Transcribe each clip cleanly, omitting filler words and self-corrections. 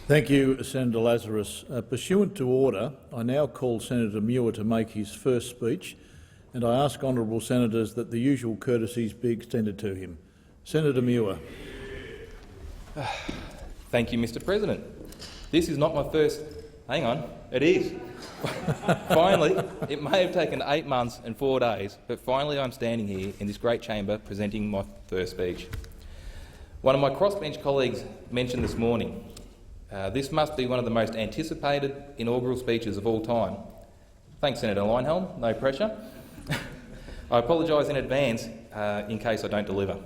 Thank you, Senator Lazarus. Pursuant to order, I now call Senator Muir to make his first speech, and I ask honourable senators that the usual courtesies be extended to him. Senator Muir. Thank you, Mr. President. This is not my first— hang on, it is. Finally, it may have taken 8 months and 4 days, but finally I'm standing here in this great chamber presenting my first speech. One of my crossbench colleagues mentioned this morning, this must be one of the most anticipated inaugural speeches of all time. Thanks, Senator Linehelm, no pressure. I apologise in advance in case I don't deliver.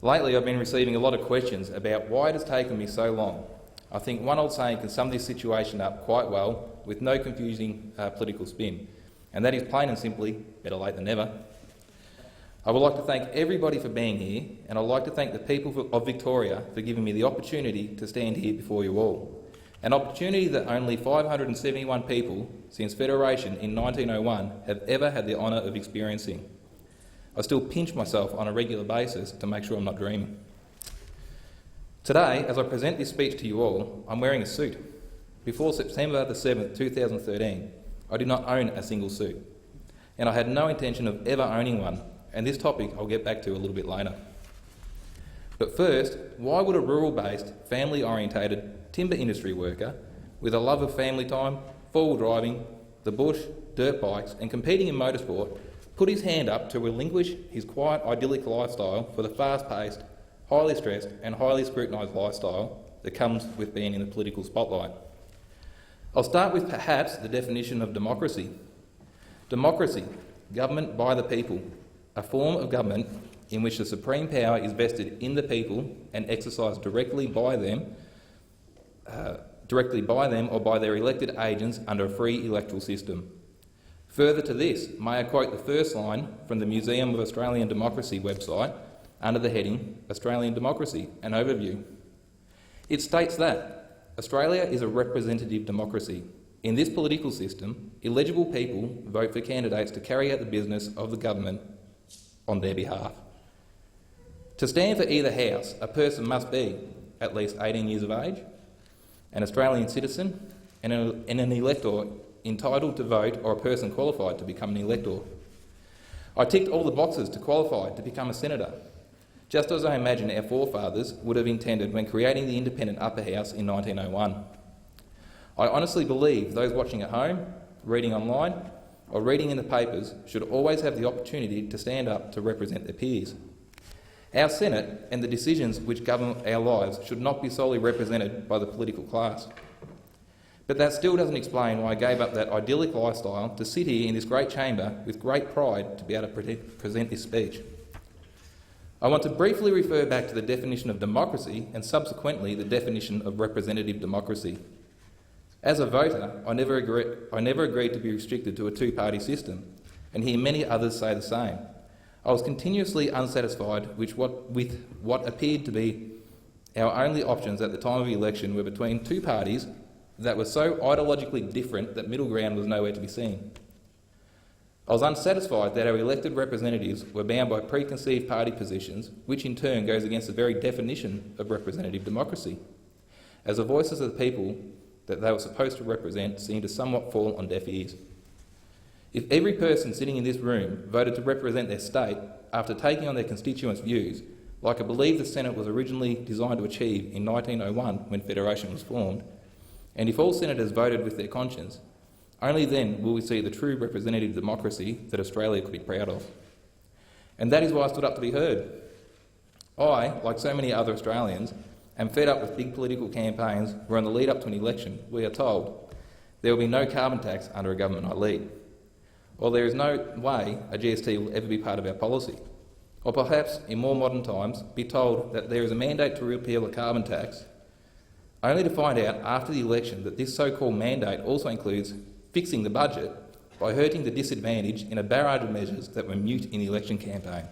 Lately I've been receiving a lot of questions about why it has taken me so long. I think one old saying can sum this situation up quite well with no confusing political spin, and that is plain and simply, better late than never. I would like to thank everybody for being here, and I'd like to thank the people of Victoria for giving me the opportunity to stand here before you all. An opportunity that only 571 people since Federation in 1901 have ever had the honour of experiencing. I still pinch myself on a regular basis to make sure I'm not dreaming. Today, as I present this speech to you all, I'm wearing a suit. Before September the 7th, 2013, I did not own a single suit, and I had no intention of ever owning one, and this topic I'll get back to a little bit later. But first, why would a rural-based, family-orientated timber industry worker with a love of family time, four-wheel driving, the bush, dirt bikes and competing in motorsport put his hand up to relinquish his quiet, idyllic lifestyle for the fast-paced, highly stressed and highly scrutinised lifestyle that comes with being in the political spotlight? I'll start with perhaps the definition of democracy. Democracy, government by the people, a form of government in which the supreme power is vested in the people and exercised directly by them or by their elected agents under a free electoral system. Further to this, may I quote the first line from the Museum of Australian Democracy website under the heading Australian Democracy, an overview. It states that Australia is a representative democracy. In this political system, eligible people vote for candidates to carry out the business of the government on their behalf. To stand for either house, a person must be at least 18 years of age, an Australian citizen, and an elector entitled to vote, or a person qualified to become an elector. I ticked all the boxes to qualify to become a senator, just as I imagine our forefathers would have intended when creating the independent upper house in 1901. I honestly believe those watching at home, reading online, or reading in the papers should always have the opportunity to stand up to represent their peers. Our Senate and the decisions which govern our lives should not be solely represented by the political class. But that still doesn't explain why I gave up that idyllic lifestyle to sit here in this great chamber with great pride to be able to present this speech. I want to briefly refer back to the definition of democracy and subsequently the definition of representative democracy. As a voter, I never agreed to be restricted to a two-party system, and hear many others say the same. I was continuously unsatisfied with what appeared to be our only options at the time of the election were between two parties that were so ideologically different that middle ground was nowhere to be seen. I was unsatisfied that our elected representatives were bound by preconceived party positions, which in turn goes against the very definition of representative democracy, as the voices of the people that they were supposed to represent seemed to somewhat fall on deaf ears. If every person sitting in this room voted to represent their state after taking on their constituents' views, like I believe the Senate was originally designed to achieve in 1901 when Federation was formed, and if all senators voted with their conscience, only then will we see the true representative democracy that Australia could be proud of. And that is why I stood up to be heard. I, like so many other Australians, am fed up with big political campaigns where on the lead up to an election we are told there will be no carbon tax under a government I lead, or there is no way a GST will ever be part of our policy, or perhaps in more modern times be told that there is a mandate to repeal a carbon tax, only to find out after the election that this so-called mandate also includes fixing the budget by hurting the disadvantaged in a barrage of measures that were mute in the election campaign.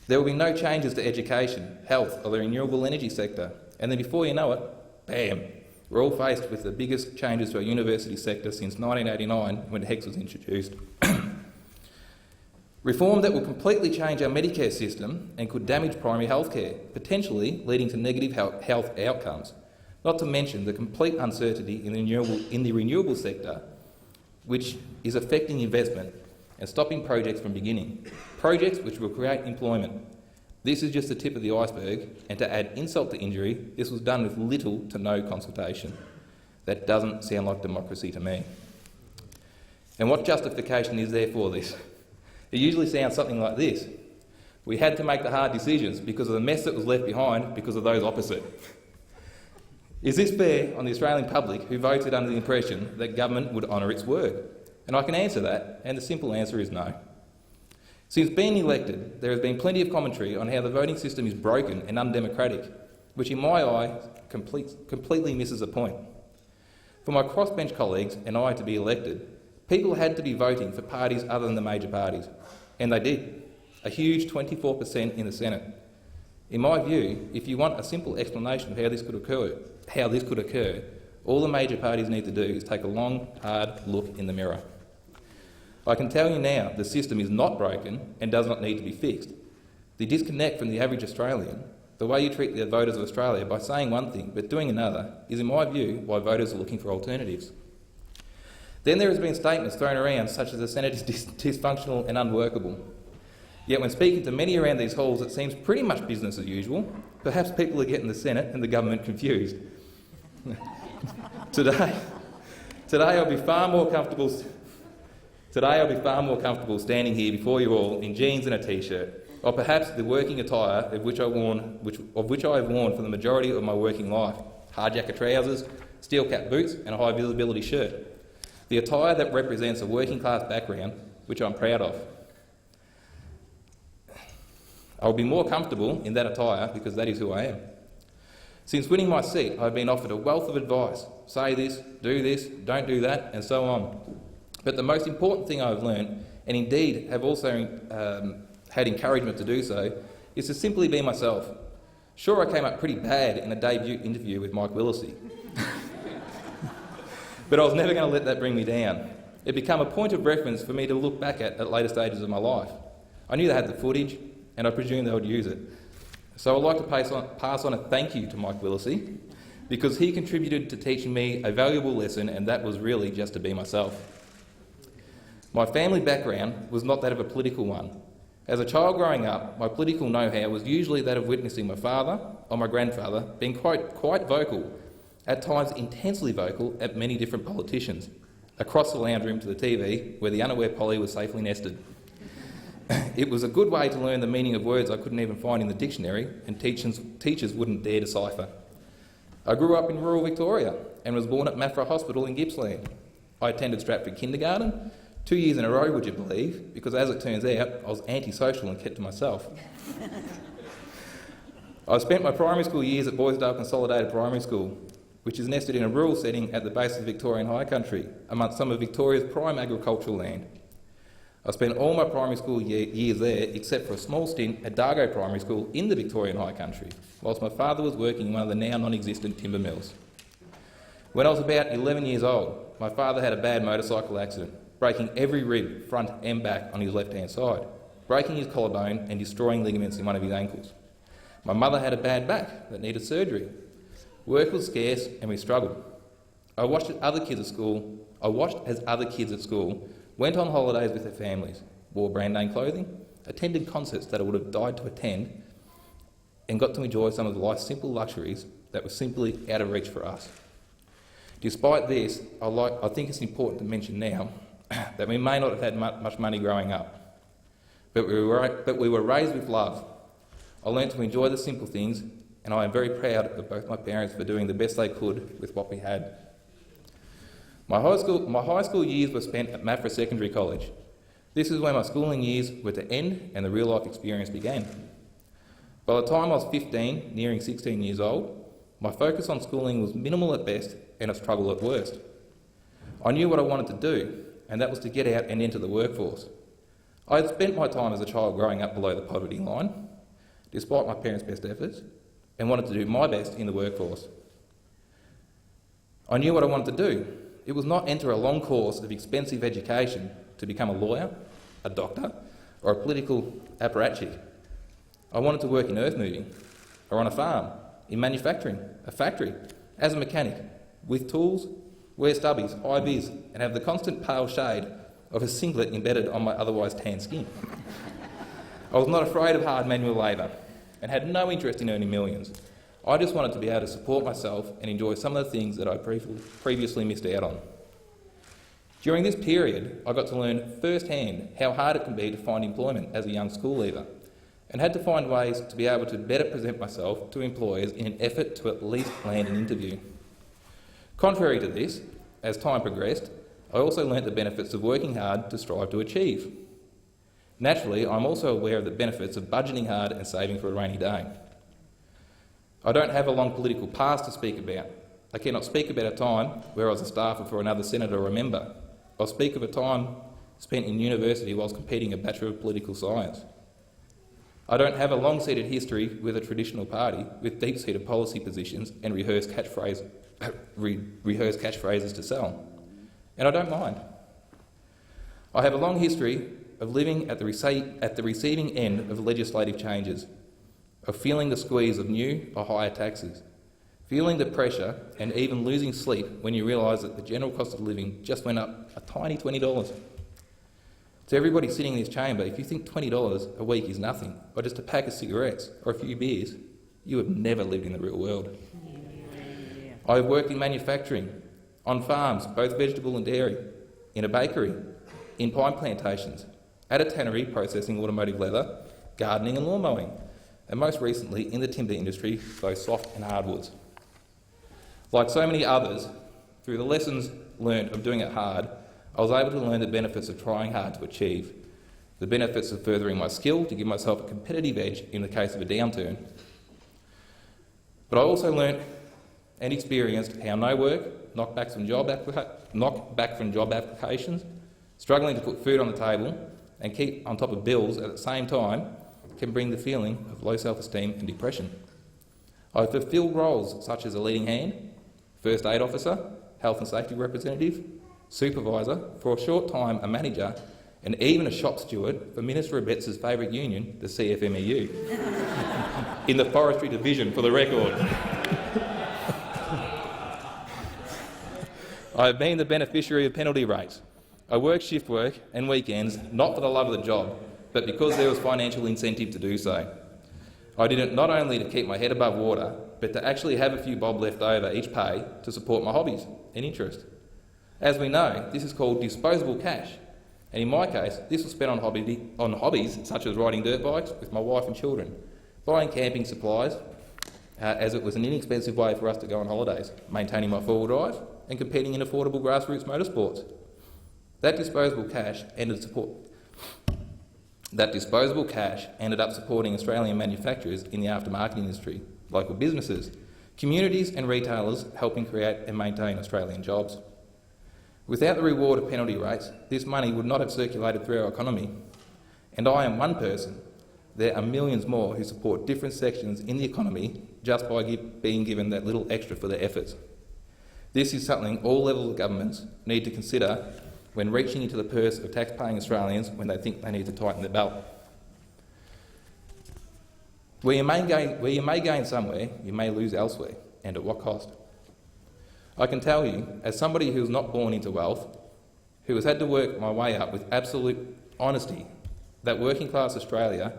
There will be no changes to education, health or the renewable energy sector, and then before you know it, bam, we're all faced with the biggest changes to our university sector since 1989 when HECS was introduced. Reform that will completely change our Medicare system and could damage primary health care, potentially leading to negative health outcomes, not to mention the complete uncertainty in the renewable sector, which is affecting investment and stopping projects from beginning, projects which will create employment. This is just the tip of the iceberg, and to add insult to injury, this was done with little to no consultation. That doesn't sound like democracy to me. And what justification is there for this? It usually sounds something like this. We had to make the hard decisions because of the mess that was left behind because of those opposite. Is this fair on the Australian public who voted under the impression that government would honour its word? And I can answer that, and the simple answer is no. Since being elected, there has been plenty of commentary on how the voting system is broken and undemocratic, which in my eye completely misses the point. For my crossbench colleagues and I to be elected, people had to be voting for parties other than the major parties, and they did, a huge 24% in the Senate. In my view, if you want a simple explanation of how this could occur, all the major parties need to do is take a long, hard look in the mirror. I can tell you now, the system is not broken and does not need to be fixed. The disconnect from the average Australian, the way you treat the voters of Australia by saying one thing but doing another, is in my view why voters are looking for alternatives. Then there has been statements thrown around such as the Senate is dysfunctional and unworkable. Yet when speaking to many around these halls, it seems pretty much business as usual. Perhaps people are getting the Senate and the government confused. Today I'll be far more comfortable standing here before you all in jeans and a t-shirt, or perhaps the working attire of which I have worn for the majority of my working life: hardjacker trousers, steel-cap boots, and a high-visibility shirt. The attire that represents a working-class background, which I'm proud of. I'll be more comfortable in that attire because that is who I am. Since winning my seat, I've been offered a wealth of advice: say this, don't do that, and so on. But the most important thing I've learned, and indeed have also had encouragement to do so, is to simply be myself. Sure, I came up pretty bad in a debut interview with Mike Willisey, but I was never going to let that bring me down. It became a point of reference for me to look back at later stages of my life. I knew they had the footage, and I presumed they would use it. So I'd like to pass on a thank you to Mike Willisey, because he contributed to teaching me a valuable lesson, and that was really just to be myself. My family background was not that of a political one. As a child growing up, my political know-how was usually that of witnessing my father or my grandfather being quite vocal, at times intensely vocal, at many different politicians, across the lounge room to the TV where the unaware Polly was safely nested. It was a good way to learn the meaning of words I couldn't even find in the dictionary and teachers wouldn't dare decipher. I grew up in rural Victoria and was born at Maffra Hospital in Gippsland. I attended Stratford Kindergarten, 2 years in a row, would you believe, because as it turns out, I was antisocial and kept to myself. I spent my primary school years at Boysdale Consolidated Primary School, which is nested in a rural setting at the base of the Victorian High Country, amongst some of Victoria's prime agricultural land. I spent all my primary school years there, except for a small stint at Dargo Primary School in the Victorian High Country, whilst my father was working in one of the now non-existent timber mills. When I was about 11 years old, my father had a bad motorcycle accident, breaking every rib, front and back, on his left-hand side, breaking his collarbone and destroying ligaments in one of his ankles. My mother had a bad back that needed surgery. Work was scarce and we struggled. I watched as other kids at school went on holidays with their families, wore brand-name clothing, attended concerts that I would have died to attend, and got to enjoy some of life's simple luxuries that were simply out of reach for us. Despite this, I think it's important to mention now that we may not have had much money growing up, but we were raised with love. I learnt to enjoy the simple things, and I am very proud of both my parents for doing the best they could with what we had. My high school years were spent at Maffra Secondary College. This is where my schooling years were to end and the real life experience began. By the time I was 15, nearing 16 years old, my focus on schooling was minimal at best and a struggle at worst. I knew what I wanted to do, and that was to get out and enter the workforce. I had spent my time as a child growing up below the poverty line, despite my parents' best efforts, and wanted to do my best in the workforce. I knew what I wanted to do. It was not enter a long course of expensive education to become a lawyer, a doctor, or a political apparatchik. I wanted to work in earth moving, or on a farm, in manufacturing, a factory, as a mechanic, with tools, wear stubbies, high vis, and have the constant pale shade of a singlet embedded on my otherwise tan skin. I was not afraid of hard manual labour and had no interest in earning millions. I just wanted to be able to support myself and enjoy some of the things that I previously missed out on. During this period, I got to learn firsthand how hard it can be to find employment as a young school leaver, and had to find ways to be able to better present myself to employers in an effort to at least land an interview. Contrary to this, as time progressed, I also learnt the benefits of working hard to strive to achieve. Naturally, I'm also aware of the benefits of budgeting hard and saving for a rainy day. I don't have a long political past to speak about. I cannot speak about a time where I was a staffer for another senator or member. I'll speak of a time spent in university whilst completing a Bachelor of Political Science. I don't have a long-seated history with a traditional party with deep-seated policy positions and rehearsed catchphrases to sell. And I don't mind. I have a long history of living at the receiving end of legislative changes, of feeling the squeeze of new or higher taxes, feeling the pressure and even losing sleep when you realise that the general cost of living just went up a tiny $20. To everybody sitting in this chamber, if you think $20 a week is nothing, or just a pack of cigarettes or a few beers, you have never lived in the real world. I have worked in manufacturing, on farms, both vegetable and dairy, in a bakery, in pine plantations, at a tannery processing automotive leather, gardening and lawn mowing, and most recently in the timber industry, both soft and hardwoods. Like so many others, through the lessons learnt of doing it hard, I was able to learn the benefits of trying hard to achieve, the benefits of furthering my skill to give myself a competitive edge in the case of a downturn. But I also learnt and experienced how no work, knockback from job applications, struggling to put food on the table and keep on top of bills at the same time can bring the feeling of low self-esteem and depression. I've fulfilled roles such as a leading hand, first aid officer, health and safety representative, supervisor, for a short time a manager, and even a shop steward for Minister Abetts' favourite union, the CFMEU, in the forestry division, for the record. I have been the beneficiary of penalty rates. I work shift work and weekends, not for the love of the job, but because there was financial incentive to do so. I did it not only to keep my head above water, but to actually have a few bob left over each pay to support my hobbies and interest. As we know, this is called disposable cash, and in my case, this was spent on hobbies such as riding dirt bikes with my wife and children, buying camping supplies, as it was an inexpensive way for us to go on holidays, maintaining my four-wheel drive, and competing in affordable grassroots motorsports. That disposable cash ended up supporting Australian manufacturers in the aftermarket industry, local businesses, communities and retailers helping create and maintain Australian jobs. Without the reward of penalty rates, this money would not have circulated through our economy. And I am one person. There are millions more who support different sections in the economy just by being given that little extra for their efforts. This is something all levels of governments need to consider when reaching into the purse of tax-paying Australians when they think they need to tighten their belt. Where you may gain somewhere, you may lose elsewhere, and at what cost? I can tell you, as somebody who was not born into wealth, who has had to work my way up with absolute honesty, that working class Australia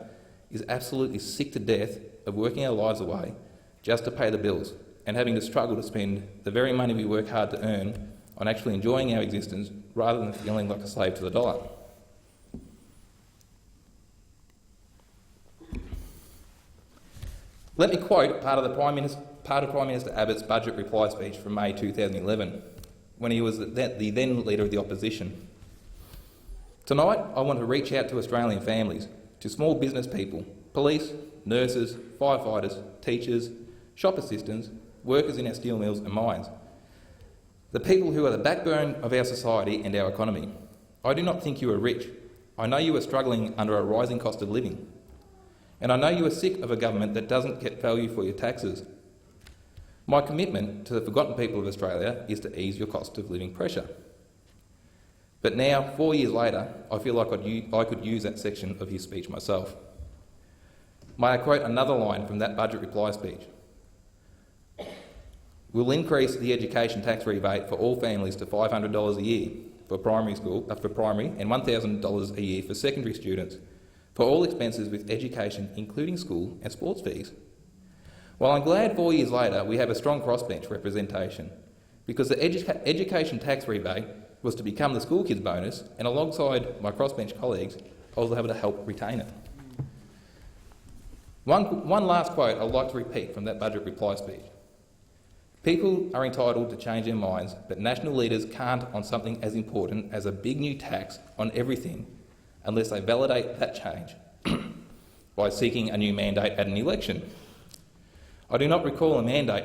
is absolutely sick to death of working our lives away just to pay the bills and having to struggle to spend the very money we work hard to earn on actually enjoying our existence rather than feeling like a slave to the dollar. Let me quote part of Prime Minister Abbott's budget reply speech from May 2011, when he was the then Leader of the Opposition. Tonight, I want to reach out to Australian families, to small business people, police, nurses, firefighters, teachers, shop assistants, workers in our steel mills and mines, the people who are the backbone of our society and our economy. I do not think you are rich. I know you are struggling under a rising cost of living. And I know you are sick of a government that doesn't get value for your taxes. My commitment to the forgotten people of Australia is to ease your cost of living pressure. But now, 4 years later, I feel like I could use that section of his speech myself. May I quote another line from that budget reply speech? We'll increase the education tax rebate for all families to $500 a year for primary, and $1,000 a year for secondary students, for all expenses with education, including school and sports fees. While I'm glad 4 years later we have a strong crossbench representation, because the education tax rebate was to become the school kids bonus, and alongside my crossbench colleagues, I was able to help retain it. One last quote I'd like to repeat from that budget reply speech. People are entitled to change their minds, but national leaders can't on something as important as a big new tax on everything unless they validate that change by seeking a new mandate at an election. I do not recall a mandate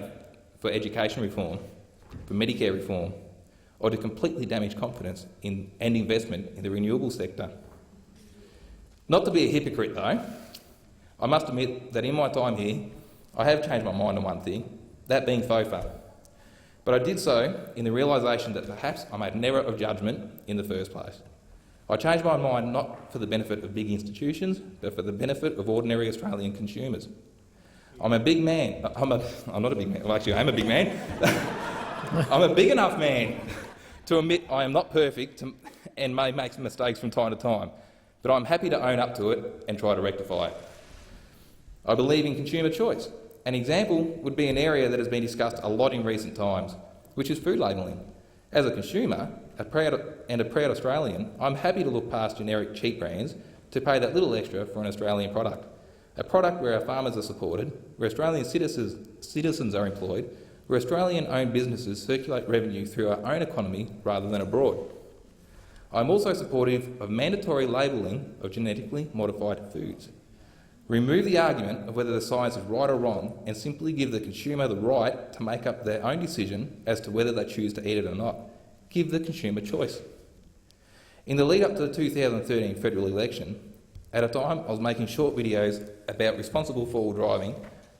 for education reform, for Medicare reform, or to completely damage confidence in and investment in the renewable sector. Not to be a hypocrite though, I must admit that in my time here, I have changed my mind on one thing, that being FOFA. But I did so in the realisation that perhaps I made an error of judgment in the first place. I changed my mind not for the benefit of big institutions, but for the benefit of ordinary Australian consumers. I'm a big man. I'm not a big man. Well, actually, I am a big man. I'm a big enough man to admit I am not perfect and may make some mistakes from time to time, but I'm happy to own up to it and try to rectify it. I believe in consumer choice. An example would be an area that has been discussed a lot in recent times, which is food labelling. As a consumer, a proud Australian, I'm happy to look past generic cheap brands to pay that little extra for an Australian product. A product where our farmers are supported, where Australian citizens are employed, where Australian-owned businesses circulate revenue through our own economy rather than abroad. I'm also supportive of mandatory labelling of genetically modified foods. Remove the argument of whether the science is right or wrong and simply give the consumer the right to make up their own decision as to whether they choose to eat it or not. Give the consumer choice. In the lead up to the 2013 federal election, at a time I was making short videos about responsible four-wheel driving,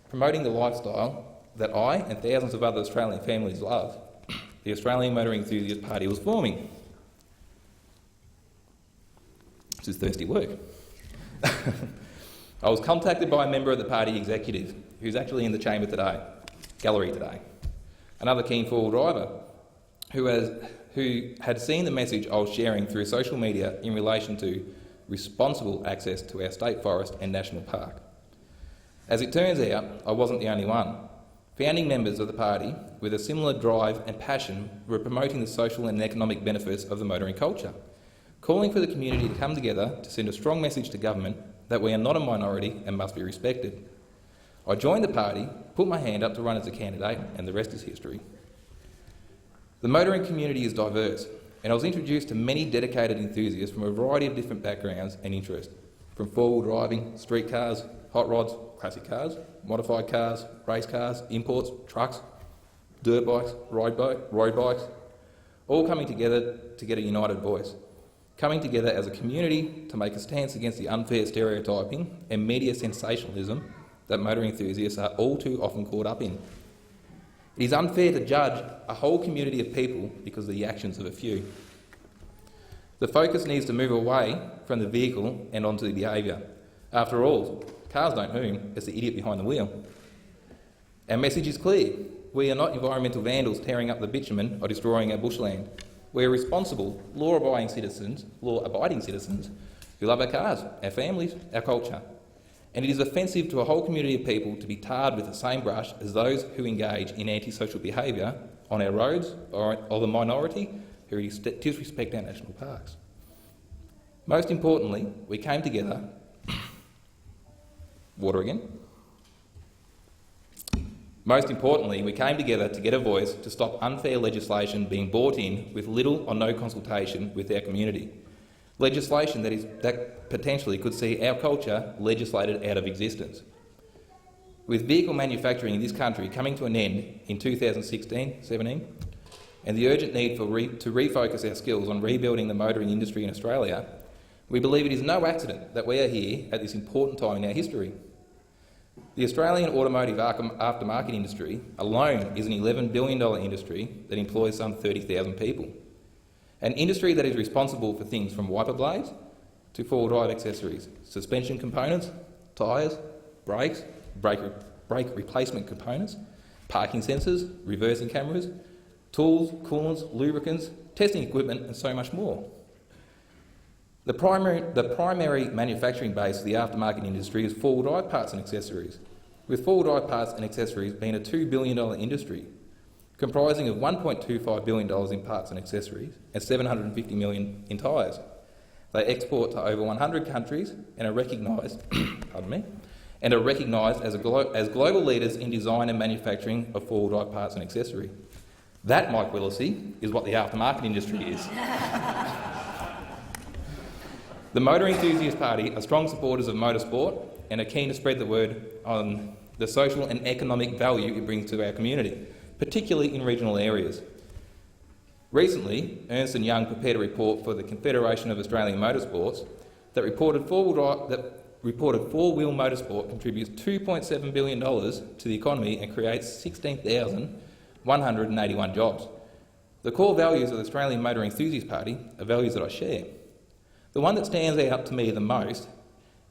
promoting the lifestyle that I and thousands of other Australian families love, the Australian Motoring Enthusiast Party was forming. This is thirsty work. I was contacted by a member of the party executive, who's actually in the chamber today, gallery today, another keen four-wheel driver, who had seen the message I was sharing through social media in relation to responsible access to our state forest and national park. As it turns out, I wasn't the only one. Founding members of the party, with a similar drive and passion, were promoting the social and economic benefits of the motoring culture, calling for the community to come together to send a strong message to government that we are not a minority and must be respected. I joined the party, put my hand up to run as a candidate, and the rest is history. The motoring community is diverse, and I was introduced to many dedicated enthusiasts from a variety of different backgrounds and interests, from four-wheel driving, street cars, hot rods, classic cars, modified cars, race cars, imports, trucks, dirt bikes, road bikes, all coming together to get a united voice. Coming together as a community to make a stance against the unfair stereotyping and media sensationalism that motoring enthusiasts are all too often caught up in. It is unfair to judge a whole community of people because of the actions of a few. The focus needs to move away from the vehicle and onto the behaviour. After all, cars don't move, it's the idiot behind the wheel. Our message is clear. We are not environmental vandals tearing up the bitumen or destroying our bushland. We are responsible, law-abiding citizens who love our cars, our families, our culture. And it is offensive to a whole community of people to be tarred with the same brush as those who engage in antisocial behaviour on our roads or the minority who disrespect our national parks. Most importantly, we came together... Water again? Most importantly, we came together to get a voice to stop unfair legislation being brought in with little or no consultation with our community. Legislation that potentially could see our culture legislated out of existence. With vehicle manufacturing in this country coming to an end in 2016-17, and the urgent need to refocus our skills on rebuilding the motoring industry in Australia, we believe it is no accident that we are here at this important time in our history. The Australian automotive aftermarket industry alone is an $11 billion industry that employs some 30,000 people. An industry that is responsible for things from wiper blades to four-wheel drive accessories, suspension components, tyres, brakes, brake replacement components, parking sensors, reversing cameras, tools, coolants, lubricants, testing equipment and so much more. The primary manufacturing base of the aftermarket industry is four-wheel drive parts and accessories, with four-wheel drive parts and accessories being a $2 billion industry, comprising of $1.25 billion in parts and accessories and $750 million in tyres. They export to over 100 countries and are recognised as global leaders in design and manufacturing of four-wheel drive parts and accessories. That, Mike Willisey, is what the aftermarket industry is. The Motor Enthusiast Party are strong supporters of motorsport and are keen to spread the word on the social and economic value it brings to our community, particularly in regional areas. Recently, Ernst & Young prepared a report for the Confederation of Australian Motorsports that reported four-wheel motorsport contributes $2.7 billion to the economy and creates 16,181 jobs. The core values of the Australian Motor Enthusiast Party are values that I share. The one that stands out to me the most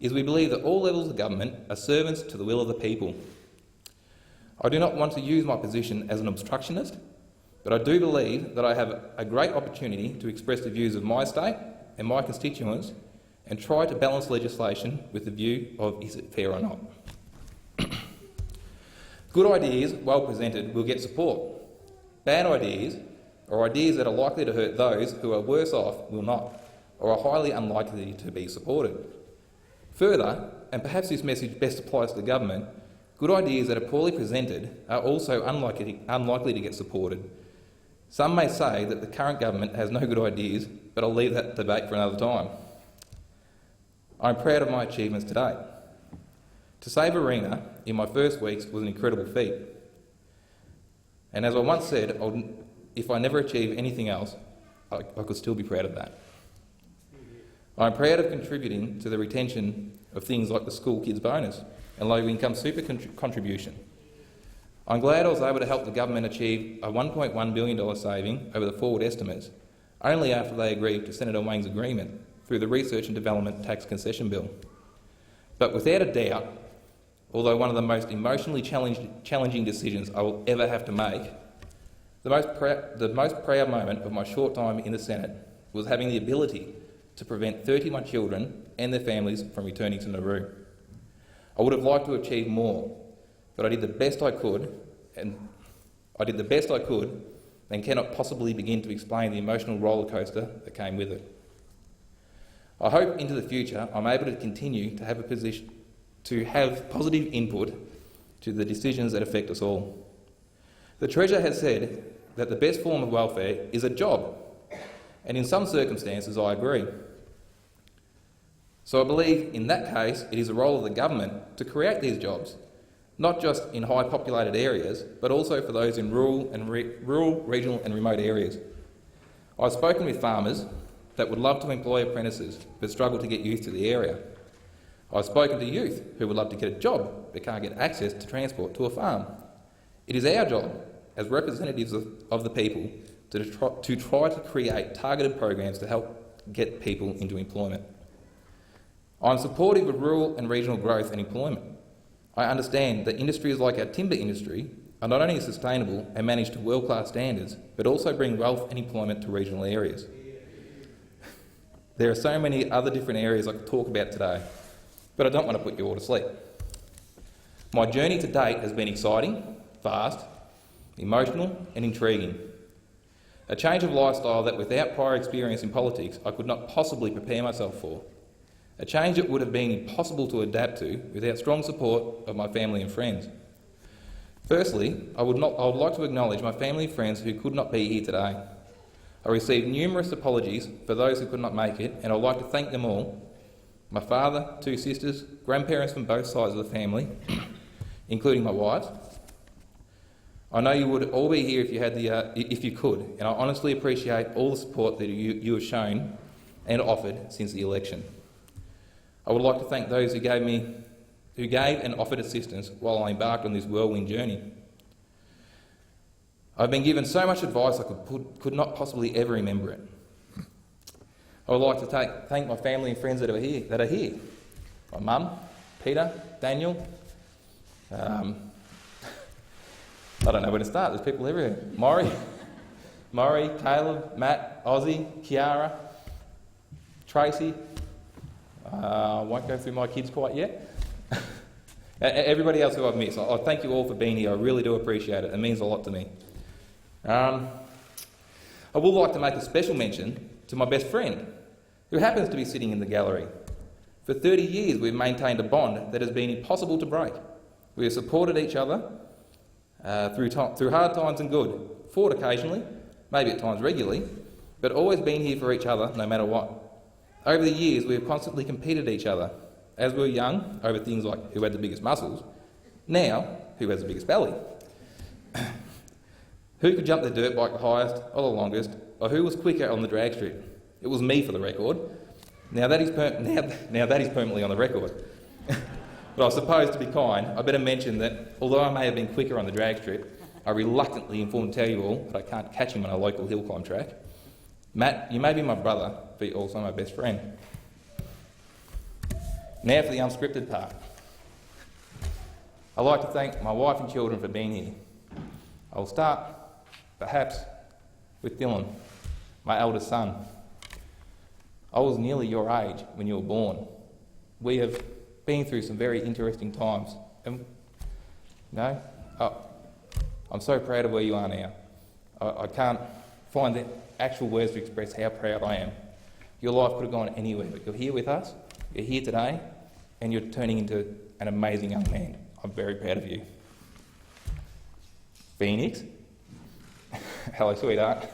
is we believe that all levels of government are servants to the will of the people. I do not want to use my position as an obstructionist, but I do believe that I have a great opportunity to express the views of my state and my constituents and try to balance legislation with the view of is it fair or not. Good ideas, well presented, will get support. Bad ideas, or ideas that are likely to hurt those who are worse off, will not, or are highly unlikely to be supported. Further, and perhaps this message best applies to the government, good ideas that are poorly presented are also unlikely to get supported. Some may say that the current government has no good ideas, but I'll leave that debate for another time. I'm proud of my achievements to date. To save Arena in my first weeks was an incredible feat. And as I once said, if I never achieve anything else, I could still be proud of that. I'm proud of contributing to the retention of things like the school kids bonus and low income super contribution. I'm glad I was able to help the government achieve a $1.1 billion saving over the forward estimates, only after they agreed to Senator Wang's agreement through the Research and Development Tax Concession Bill. But without a doubt, although one of the most emotionally challenging decisions I will ever have to make, the most proud moment of my short time in the Senate was having the ability to prevent 31 children and their families from returning to Nauru. I would have liked to achieve more, but I did the best I could and cannot possibly begin to explain the emotional roller coaster that came with it. I hope into the future I'm able to continue to have positive input to the decisions that affect us all. The Treasurer has said that the best form of welfare is a job, and in some circumstances I agree. So I believe in that case it is the role of the government to create these jobs, not just in high populated areas, but also for those in rural, regional and remote areas. I've spoken with farmers that would love to employ apprentices but struggle to get youth to the area. I've spoken to youth who would love to get a job but can't get access to transport to a farm. It is our job as representatives of the people to try to create targeted programs to help get people into employment. I'm supportive of rural and regional growth and employment. I understand that industries like our timber industry are not only sustainable and manage to world-class standards, but also bring wealth and employment to regional areas. There are so many other different areas I could talk about today, but I don't want to put you all to sleep. My journey to date has been exciting, fast, emotional and intriguing. A change of lifestyle that without prior experience in politics I could not possibly prepare myself for. A change that would have been impossible to adapt to without strong support of my family and friends. Firstly, I would like to acknowledge my family and friends who could not be here today. I received numerous apologies for those who could not make it, and I'd like to thank them all. My father, two sisters, grandparents from both sides of the family, including my wife. I know you would all be here if you could, and I honestly appreciate all the support that you have shown and offered since the election. I would like to thank those who gave and offered assistance while I embarked on this whirlwind journey. I've been given so much advice I could not possibly ever remember it. I would like to thank my family and friends that are here. My mum, Peter, Daniel, I don't know where to start. There's people everywhere. Maury, Caleb, Matt, Ozzy, Kiara, Tracy. I won't go through my kids quite yet. Everybody else who I've missed, I thank you all for being here. I really do appreciate it. It means a lot to me. I would like to make a special mention to my best friend, who happens to be sitting in the gallery. For 30 years, we've maintained a bond that has been impossible to break. We have supported each other through hard times and good, fought occasionally, maybe at times regularly, but always been here for each other no matter what. Over the years, we have constantly competed each other. As we were young, over things like who had the biggest muscles. Now, who has the biggest belly? Who could jump the dirt bike the highest or the longest, or who was quicker on the drag strip? It was me, for the record. Now that is permanently on the record. But I suppose, to be kind, I better mention that although I may have been quicker on the drag strip, I reluctantly informed to tell you all that I can't catch him on a local hill climb track. Matt, you may be my brother, but you're also my best friend. Now for the unscripted part. I'd like to thank my wife and children for being here. I'll start, perhaps, with Dylan, my eldest son. I was nearly your age when you were born. We have been through some very interesting times. And, I'm so proud of where you are now. I can't find the actual words to express how proud I am. Your life could have gone anywhere, but you're here with us, you're here today, and you're turning into an amazing young man. I'm very proud of you. Phoenix. Hello, sweetheart.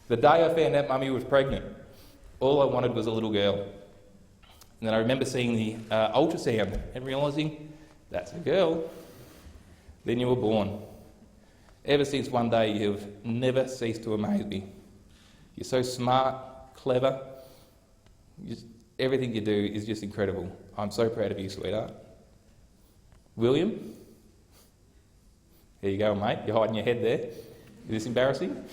The day I found out Mummy was pregnant, all I wanted was a little girl. And then I remember seeing the ultrasound and realising, that's a girl. Then you were born. Ever since one day, you've never ceased to amaze me. You're so smart, clever. Everything you do is just incredible. I'm so proud of you, sweetheart. William? Here you go, mate. You're hiding your head there. Is this embarrassing?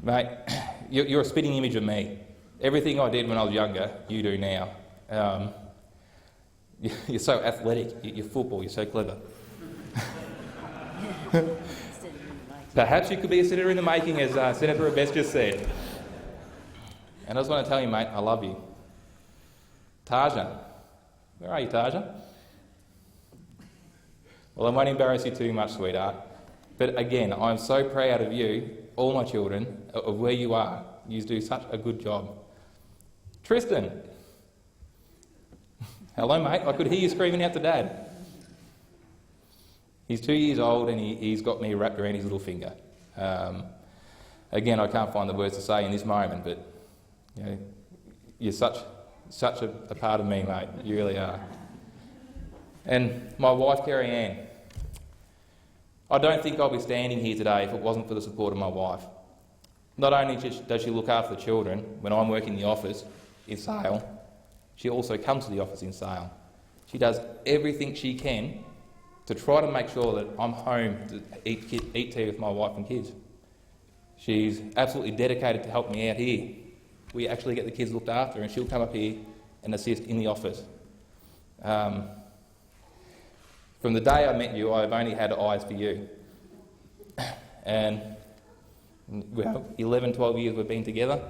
Mate, you're a spitting image of me. Everything I did when I was younger, you do now. You're so athletic. You're football. You're so clever. Perhaps you could be a senator in the making, as Senator Abess just said. And I just want to tell you, mate, I love you. Taja. Where are you, Taja? Well, I won't embarrass you too much, sweetheart. But again, I'm so proud of you, all my children, of where you are. You do such a good job. Tristan. Hello, mate. I could hear you screaming out to Dad. He's 2 years old and he's got me wrapped around his little finger. Again, I can't find the words to say in this moment, but you know, you're such a part of me, mate. You really are. And my wife, Carrie Ann. I don't think I'll be standing here today if it wasn't for the support of my wife. Not only does she look after the children when I'm working in the office in Sale, she also comes to the office in Sale. She does everything she can to try to make sure that I'm home to eat tea with my wife and kids. She's absolutely dedicated to help me out here. We actually get the kids looked after, and she'll come up here and assist in the office. From the day I met you, I've only had eyes for you. And well, 11, 12 years we've been together,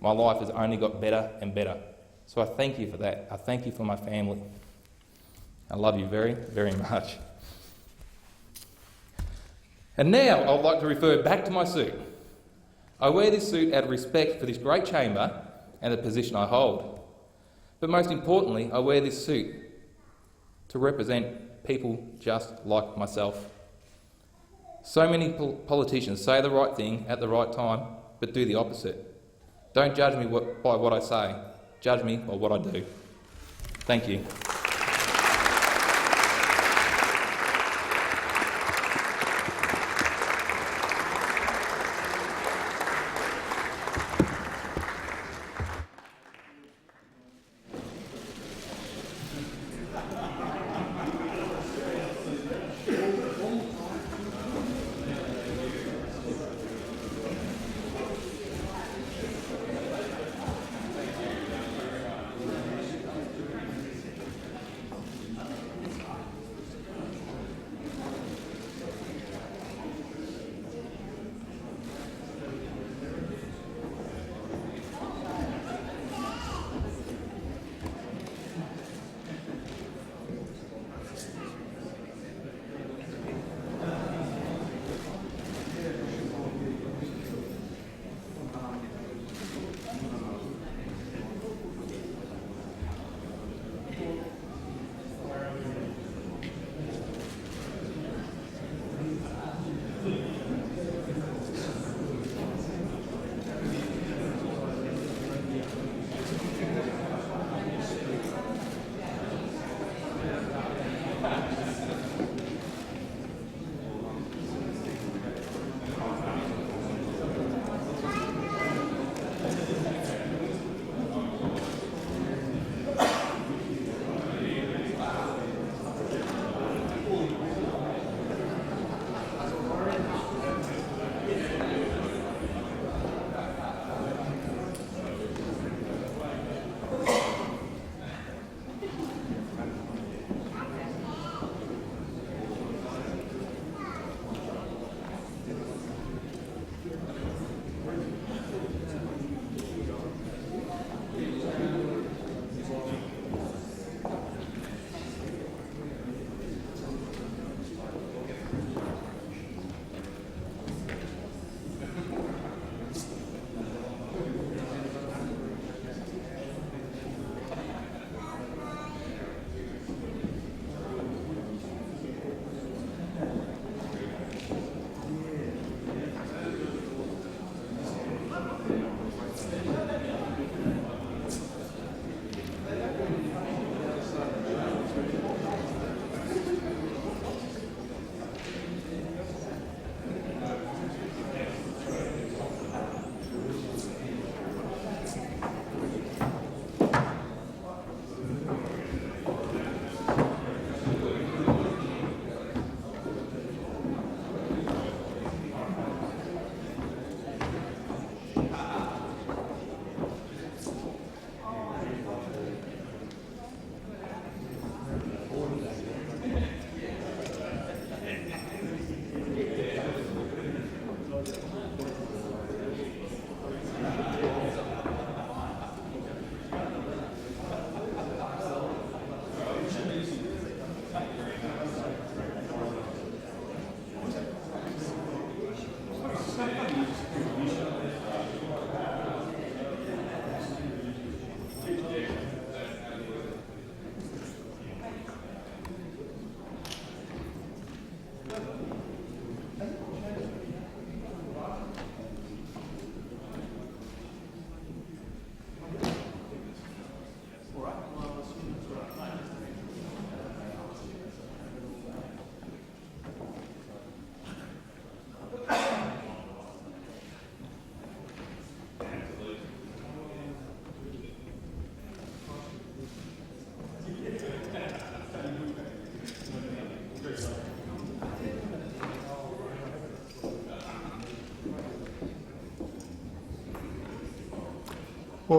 my life has only got better and better. So I thank you for that. I thank you for my family. I love you very, very much. And now I'd like to refer back to my suit. I wear this suit out of respect for this great chamber and the position I hold. But most importantly, I wear this suit to represent people just like myself. So many politicians say the right thing at the right time, but do the opposite. Don't judge me by what I say. Judge me by what I do. Thank you. Well, I assume that's right.